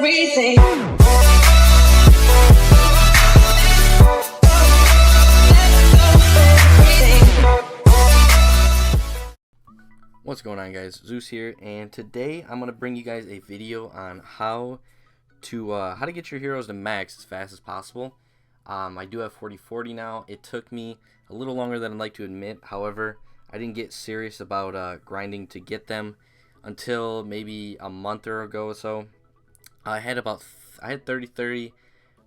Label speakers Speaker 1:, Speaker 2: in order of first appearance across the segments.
Speaker 1: everything.
Speaker 2: What's going on, guys? Zeus here, and today I'm gonna bring you guys a video on how to get your heroes to max as fast as possible. I do have 40/40 now. It took me a little longer than I'd like to admit. However, I didn't get serious about grinding to get them until maybe a month or ago or so. I had 30/30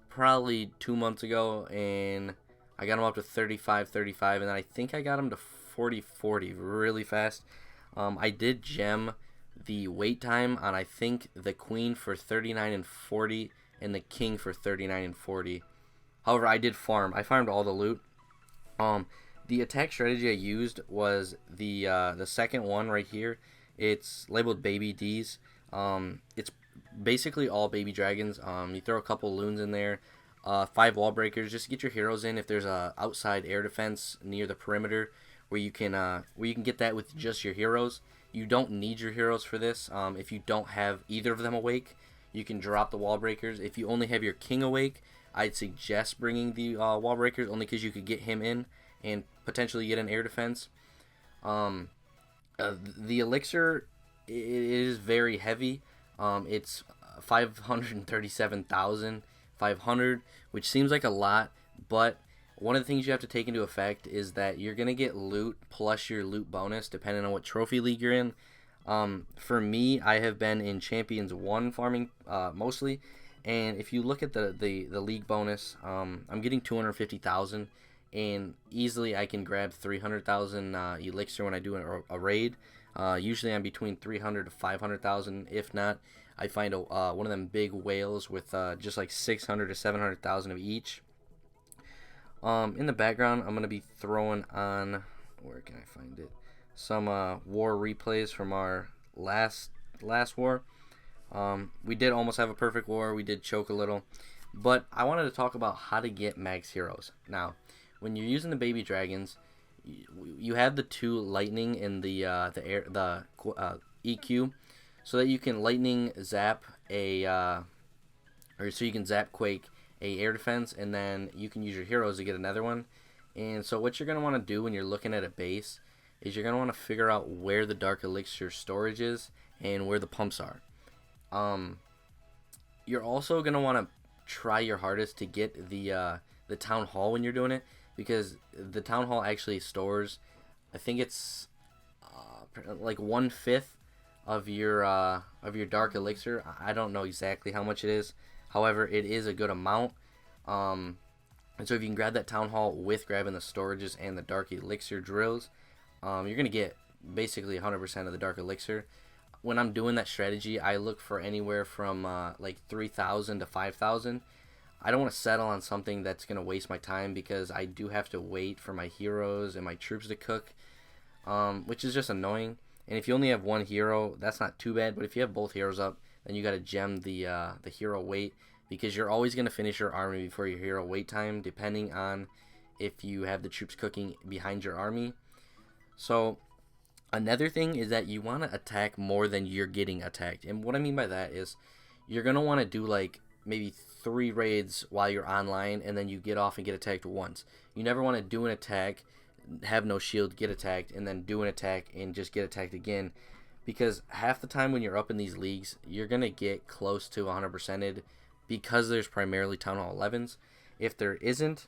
Speaker 2: probably 2 months ago, and I got them up to 35/35, and then I think I got them to 40/40 really fast. I did gem the wait time on, I think, the queen for 39 and 40 and the king for 39 and 40. However, I did farm. I farmed all the loot. The attack strategy I used was the second one right here. It's labeled Baby D's. It's basically all baby dragons. You throw a couple loons in there, 5 wall breakers, just to get your heroes in. If there's a outside air defense near the perimeter, where you can get that with just your heroes. You don't need your heroes for this. If you don't have either of them awake, you can drop the wall breakers. If you only have your king awake, I'd suggest bringing the wall breakers, only because you could get him in and potentially get an air defense. The elixir is very heavy. It's 537,500, which seems like a lot, but one of the things you have to take into effect is that you're going to get loot plus your loot bonus depending on what trophy league you're in. For me, I have been in Champions 1 farming mostly, and if you look at the league bonus, I'm getting 250,000, and easily I can grab 300,000 elixir when I do a raid. Usually I'm between 300 to 500,000. If not, I find one of them big whales with just like 600 to 700,000 of each. In the background, I'm going to be throwing on, where can I find it, some war replays from our last war. We did almost have a perfect war. We did choke a little. But I wanted to talk about how to get max heroes. Now, when you're using the baby dragons, you have the 2 lightning and the EQ, so that you can lightning zap or so you can zap quake a air defense, and then you can use your heroes to get another one. And so what you're going to want to do when you're looking at a base is you're going to want to figure out where the dark elixir storage is and where the pumps are. You're also going to want to try your hardest to get the town hall when you're doing it, because the town hall actually stores, I think it's like 1/5 of your dark elixir. I don't know exactly how much it is. However, it is a good amount. And so if you can grab that town hall with grabbing the storages and the dark elixir drills, you're going to get basically 100% of the dark elixir. When I'm doing that strategy, I look for anywhere from like 3,000 to 5,000. I don't want to settle on something that's going to waste my time, because I do have to wait for my heroes and my troops to cook, which is just annoying. And if you only have one hero, that's not too bad. But if you have both heroes up, then you got to gem the hero wait, because you're always going to finish your army before your hero wait time, depending on if you have the troops cooking behind your army. So another thing is that you want to attack more than you're getting attacked. And what I mean by that is you're going to want to do like maybe 3 raids while you're online, and then you get off and get attacked once. You never want to do an attack, have no shield, get attacked, and then do an attack and just get attacked again. Because half the time when you're up in these leagues, you're going to get close to 100%ed, because there's primarily Town Hall 11s. If there isn't,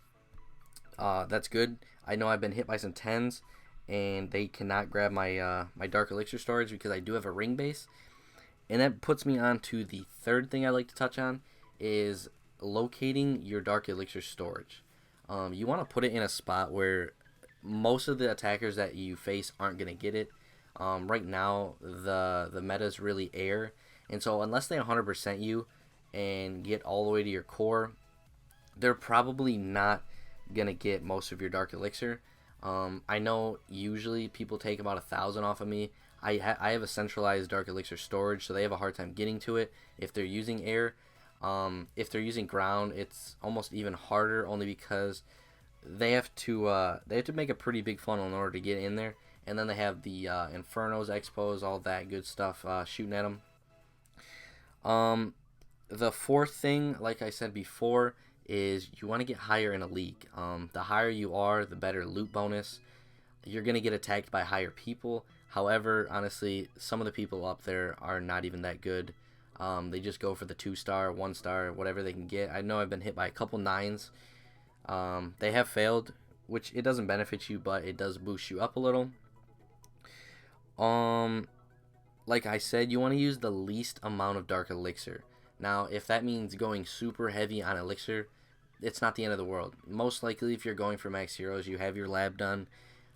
Speaker 2: that's good. I know I've been hit by some 10s, and they cannot grab my my Dark Elixir storage, because I do have a ring base. And that puts me on to the third thing I'd like to touch on, is locating your Dark Elixir storage. You want to put it in a spot where most of the attackers that you face aren't going to get it. Right now, the meta is really air, and so unless they 100% you and get all the way to your core, they're probably not gonna get most of your dark elixir. I know usually people take about 1,000 off of me. I have a centralized dark elixir storage, so they have a hard time getting to it if they're using air. If they're using ground, it's almost even harder, only because they have to make a pretty big funnel in order to get in there, and then they have the Infernos, Expos, all that good stuff shooting at them. The fourth thing, like I said before, is you want to get higher in a league. The higher you are, the better loot bonus. You're going to get attacked by higher people. However, honestly, some of the people up there are not even that good. They just go for the 2-star, 1-star, whatever they can get. I know I've been hit by a couple 9s. They have failed, which it doesn't benefit you, but it does boost you up a little. Um, like I said, you want to use the least amount of Dark Elixir. Now, if that means going super heavy on Elixir, it's not the end of the world. Most likely, if you're going for max heroes, you have your lab done.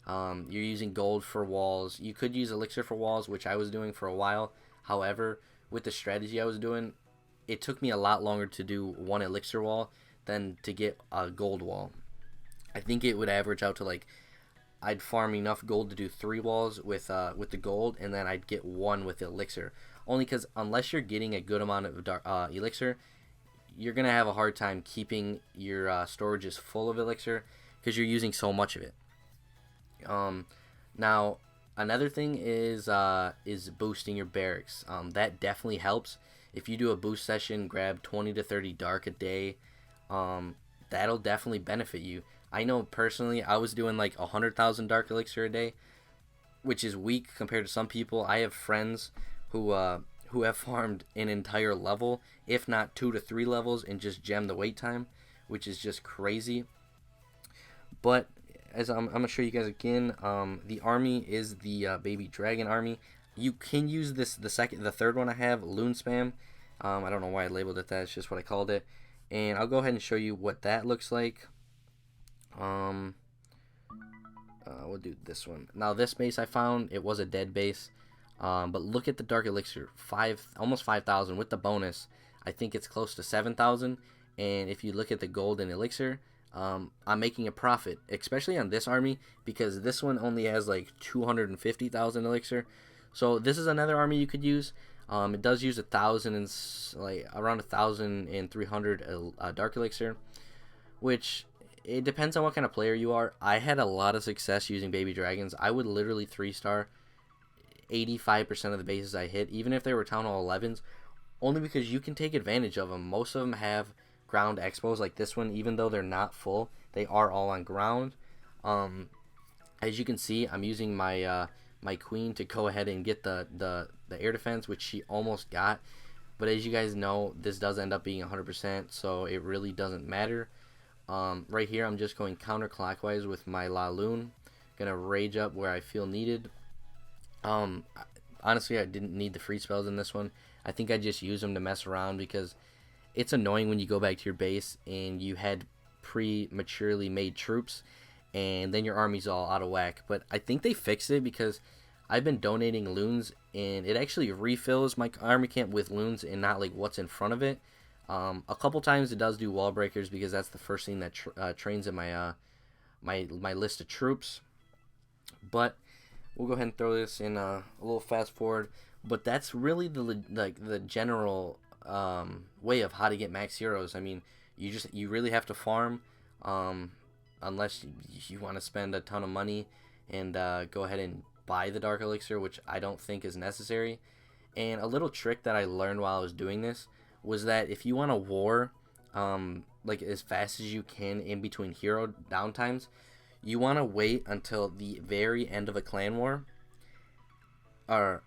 Speaker 2: You're using gold for walls. You could use Elixir for walls, which I was doing for a while. However, with the strategy I was doing, it took me a lot longer to do one Elixir wall than to get a gold wall. I think it would average out to like I'd farm enough gold to do 3 walls with the gold, and then I'd get 1 with the Elixir. Only because unless you're getting a good amount of Elixir, you're gonna have a hard time keeping your storages full of Elixir because you're using so much of it. Now another thing is boosting your barracks. That definitely helps. If you do a boost session, grab 20 to 30 dark a day. That'll definitely benefit you. I know personally, I was doing like 100,000 dark elixir a day, which is weak compared to some people. I have friends who have farmed an entire level, if not 2 to 3 levels, and just gem the wait time, which is just crazy. But as I'm gonna show you guys again, the army is the baby dragon army. You can use this the third one I have, loon spam. I don't know why I labeled it that. It's just what I called it. And I'll go ahead and show you what that looks like. We'll do this one. Now this base I found, it was a dead base. But look at the dark elixir, almost 5,000 with the bonus. I think it's close to 7,000. And if you look at the golden elixir, I'm making a profit, especially on this army, because this one only has like 250,000 elixir. So this is another army you could use. It does use 1,000 and like around 1,300 dark elixir, which it depends on what kind of player you are. I had a lot of success using baby dragons. I would literally 3-star 85% of the bases I hit, even if they were Town Hall 11s, only because you can take advantage of them. Most of them have ground expos like this one, even though they're not full, they are all on ground. As you can see, I'm using my my queen to go ahead and get the air defense, which she almost got. But as you guys know, this does end up being 100%, so it really doesn't matter. Right here, I'm just going counterclockwise with my La Lune. Gonna rage up where I feel needed. Honestly, I didn't need the free spells in this one. I think I just used them to mess around because it's annoying when you go back to your base and you had prematurely made troops and then your army's all out of whack. But I think they fixed it because I've been donating loons and it actually refills my army camp with loons and not like what's in front of it. A couple times it does do wall breakers because that's the first thing that trains in my my list of troops. But we'll go ahead and throw this in a little fast forward. But that's really the general way of how to get max heroes. I mean, you really have to farm, unless you want to spend a ton of money and go ahead and buy the dark elixir, which I don't think is necessary. And a little trick that I learned while I was doing this was that if you want to war like as fast as you can in between hero downtimes, you want to wait until the very end of a clan war. Or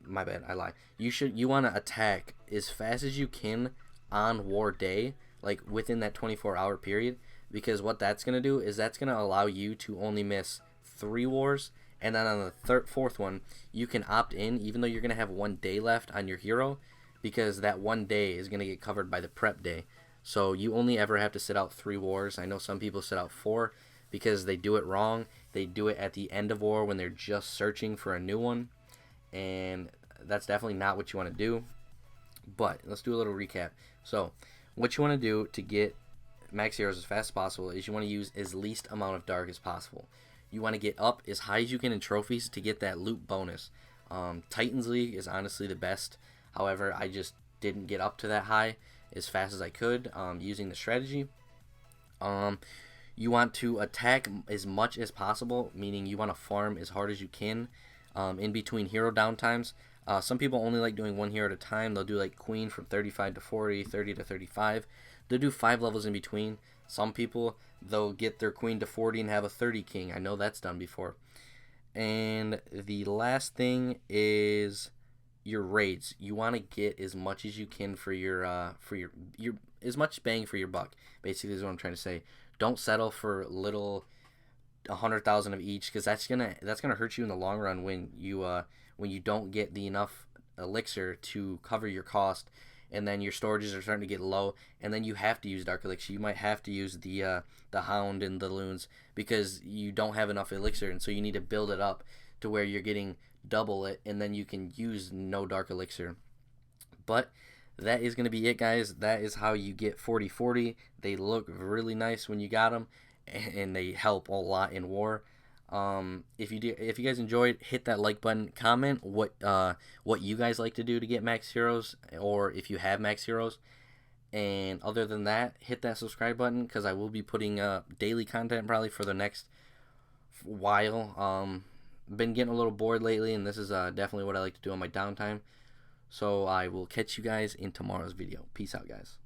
Speaker 2: my bad, I lie. You want to attack as fast as you can on war day, like within that 24-hour period, because what that's gonna do is that's gonna allow you to only miss 3 wars, and then on the fourth one, you can opt in, even though you're gonna have 1 day left on your hero, because that 1 day is gonna get covered by the prep day. So you only ever have to sit out 3 wars. I know some people sit out 4 because they do it wrong. They do it at the end of war when they're just searching for a new one, and that's definitely not what you want to do. But let's do a little recap. So what you want to do to get max heroes as fast as possible is you want to use as least amount of dark as possible. You want to get up as high as you can in trophies to get that loot bonus. Titans League is honestly the best. However, I just didn't get up to that high as fast as I could using the strategy. You want to attack as much as possible, meaning you want to farm as hard as you can in between hero downtimes. Some people only like doing one hero at a time. They'll do like queen from 35 to 40, 30 to 35. They'll do 5 levels in between. Some people, they'll get their queen to 40 and have a 30 king. I know that's done before. And the last thing is your raids. You want to get as much as you can for your as much bang for your buck. Basically, is what I'm trying to say. Don't settle for little 100,000 of each, because that's gonna hurt you in the long run when you don't get the enough elixir to cover your cost, and then your storages are starting to get low, and then you have to use dark elixir. You might have to use the hound and the loons because you don't have enough elixir, and so you need to build it up to where you're getting double it, and then you can use no dark elixir. But that is going to be it, guys. That is how you get 40/40. They look really nice when you got them, and they help a lot in war. If you guys enjoyed, hit that like button. Comment what you guys like to do to get max heroes, or if you have max heroes. And other than that, hit that subscribe button, because I will be putting daily content probably for the next while. Been getting a little bored lately, and this is definitely what I like to do on my downtime. So I will catch you guys in tomorrow's video. Peace out, guys.